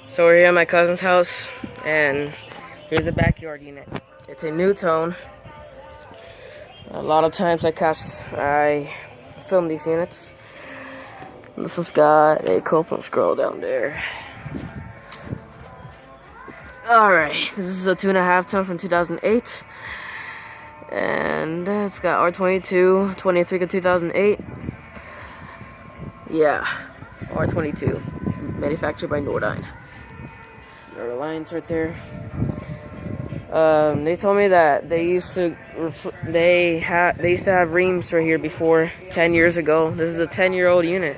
So we're here at my cousin's house, and here's a backyard unit. It's a NuTone. A lot of times I film these units. This has got a Copeland scroll down there. Alright, this is a 2.5 ton from 2008. And it's got R22, 23 of 2008. Yeah, R22, manufactured by NuTone. There are lines right there. They told me that they used to have reams right here before 10 years ago. This is a 10-year-old unit.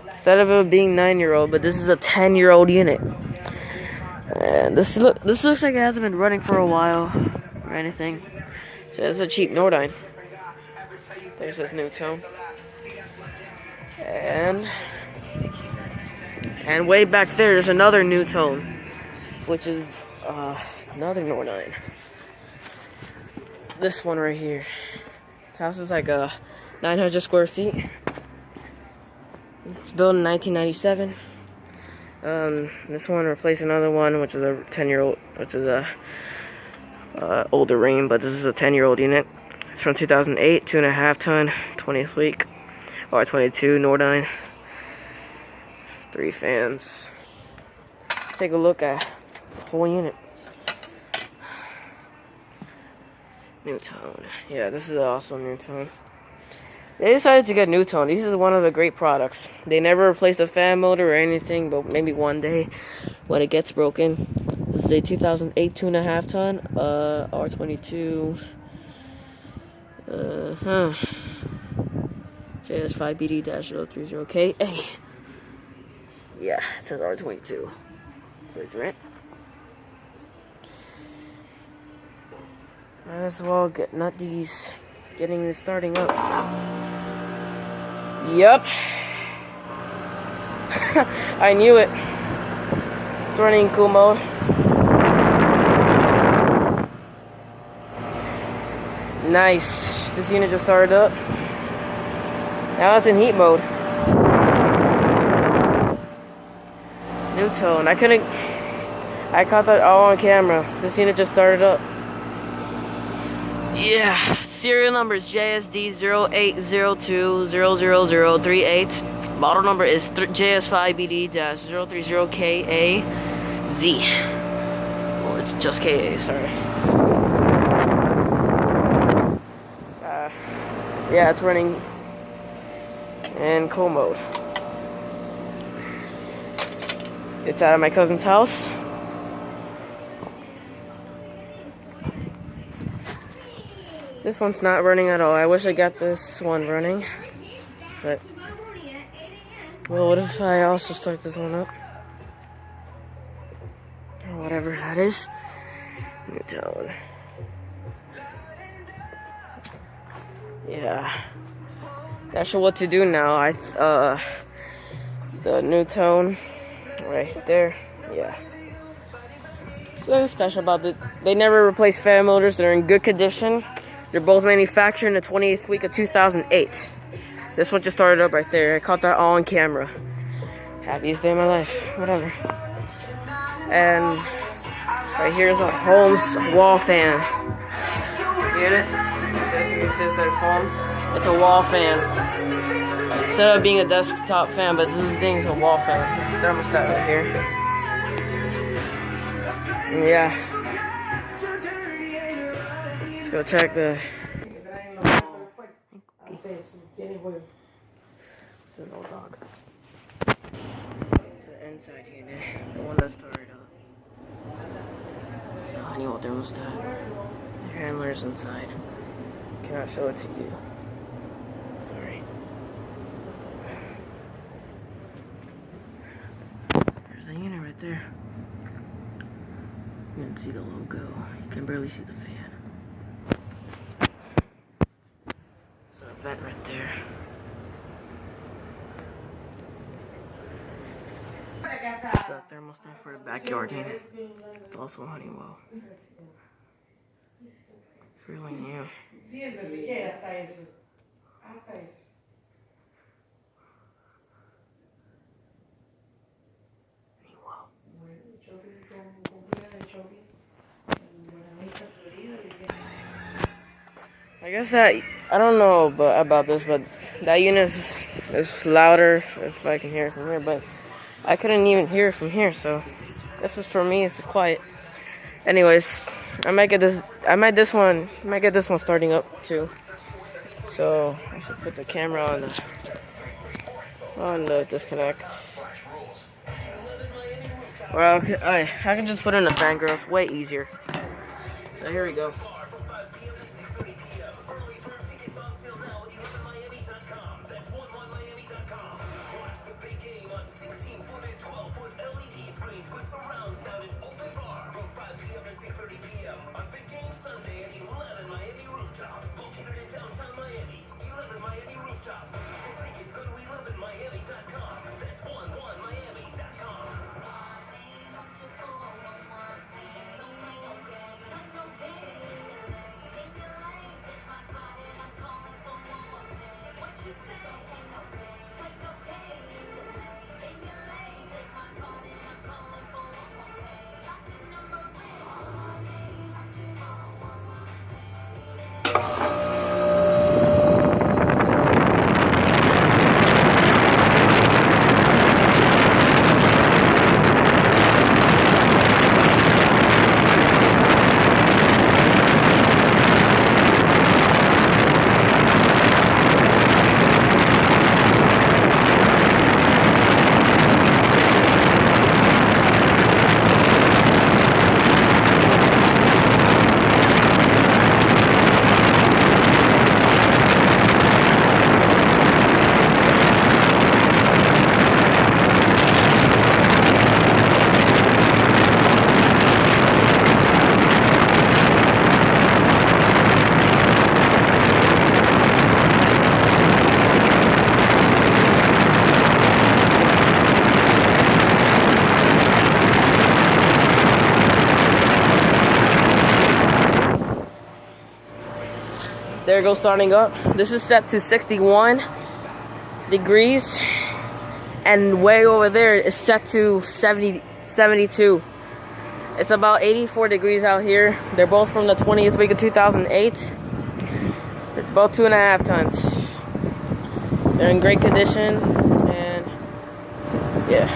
Instead of it being 9-year-old, but this is a 10-year-old unit. And this looks like it hasn't been running for a while or anything. So it's a cheap NuTone. There's this NuTone. And way back there's another NuTone, which is another NuTone. This one right here. This house is like 900 square feet. It's built in 1997. This one replaced another one, which is a 10-year-old, which is a older ream, but this is a 10-year-old unit. It's from 2008, 2.5 ton, 20th week, R22 NuTone. 3 fans. Take a look at the whole unit. NuTone. Yeah, this is also NuTone. They decided to get NuTone. This is one of the great products. They never replaced a fan motor or anything, but maybe one day when it gets broken. This is a 2008 2.5 ton R22 JS5BD-030KA. Yeah, it says R22. Refrigerant. Might as well getting this starting up. Yup. I knew it. It's running cool mode. Nice. This unit just started up. Now it's in heat mode. NuTone. I caught that all on camera. This unit just started up. Yeah. Serial number is JSD0802000038. Model number is JS5BD-030KAZ. Or it's just KA, sorry. Yeah, it's running in cool mode. It's out of my cousin's house. This one's not running at all. I wish I got this one running. But, well, what if I also start this one up? Or whatever that is. NuTone. Yeah. Not sure what to do now. The NuTone right there. Yeah. Something special about it. They never replaced fan motors. They're in good condition. They're both manufactured in the 20th week of 2008. This one just started up right there. I caught that all on camera. Happiest day of my life. Whatever. And right here is a Holmes wall fan. Get it? It says there's Holmes. It's a wall fan. Instead of being a desktop fan, but this thing is a wall fan. Thermostat right here. And yeah. Let's go check the. It's an old dog. It's the inside unit. The one that started up. It's a Honeywell thermostat. The handler's inside. Cannot show it to you. Sorry. There's the unit right there. You can see the logo. You can barely see the fan. There's a vent right there. It's a thermostat for the backyard unit. It's also Honeywell. It's really new. I guess that, I don't know about this, but that unit is louder if I can hear it from here, but I couldn't even hear it from here, so this is for me, it's quiet. Anyways, I might get this one starting up too. So I should put the camera on the disconnect. Or I can just put in a fan girl, it's way easier. So here we go. There it goes, starting up. This is set to 61 degrees, and way over there is set to 72. It's about 84 degrees out here. They're both from the 20th week of 2008. They're both 2.5 tons. They're in great condition, and yeah.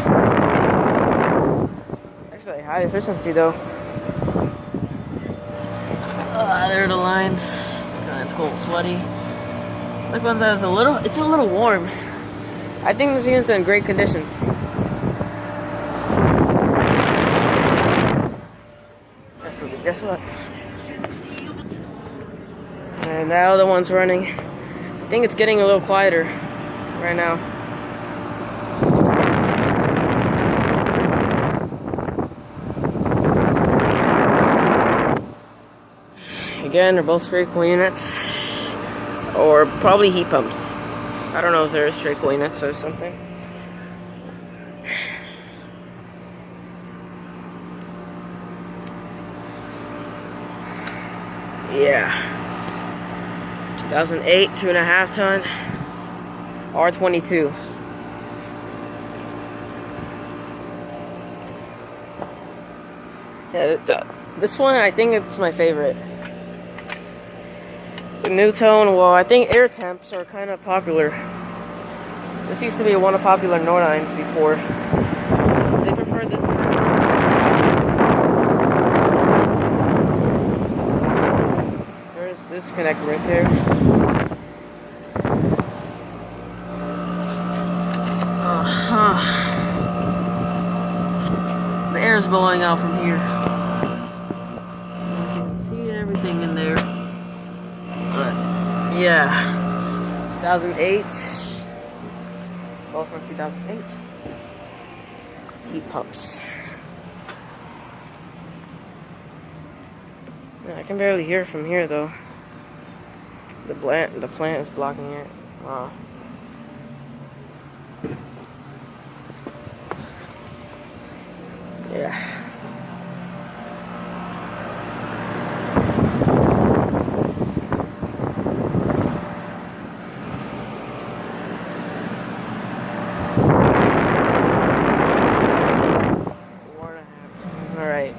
It's actually high efficiency though. There are the lines. It's cold, sweaty. Look, one side is it's a little warm. I think this unit's in great condition. Guess what? And the other one's running. I think it's getting a little quieter right now. Again, they're both straight coil units, or probably heat pumps. I don't know if they're straight coil units or something. Yeah. 2008, 2.5 ton, R22. Yeah, this one, I think it's my favorite. The NuTone, well, I think air temps are kind of popular. This used to be one of popular NuTones before. They prefer this one. There's this connector right there. The air is blowing out from here. You can see everything in there. But yeah, 2008, both from 2008. Heat pumps. Yeah, I can barely hear it from here though. The plant is blocking it. Wow. Yeah. Alright.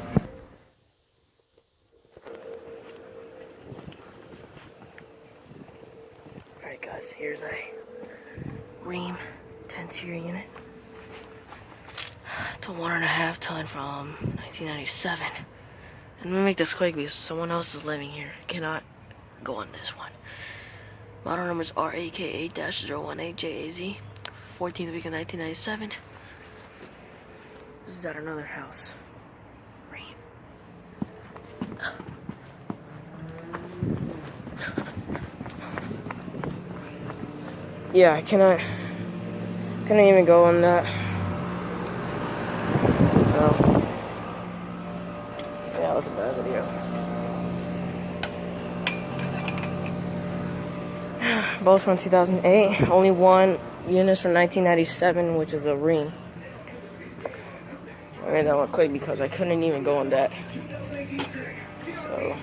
to 1.5 ton from 1997. And I'm gonna make this quick because someone else is living here. I cannot go on this one. Model number is RAK8-018JAZ, 14th week of 1997. This is at another house. Rain. Yeah, I couldn't even go on that. So, yeah, that was a bad video. Both from 2008. Only one unit is from 1997, which is a ring. I made that one quick because I couldn't even go on that. So.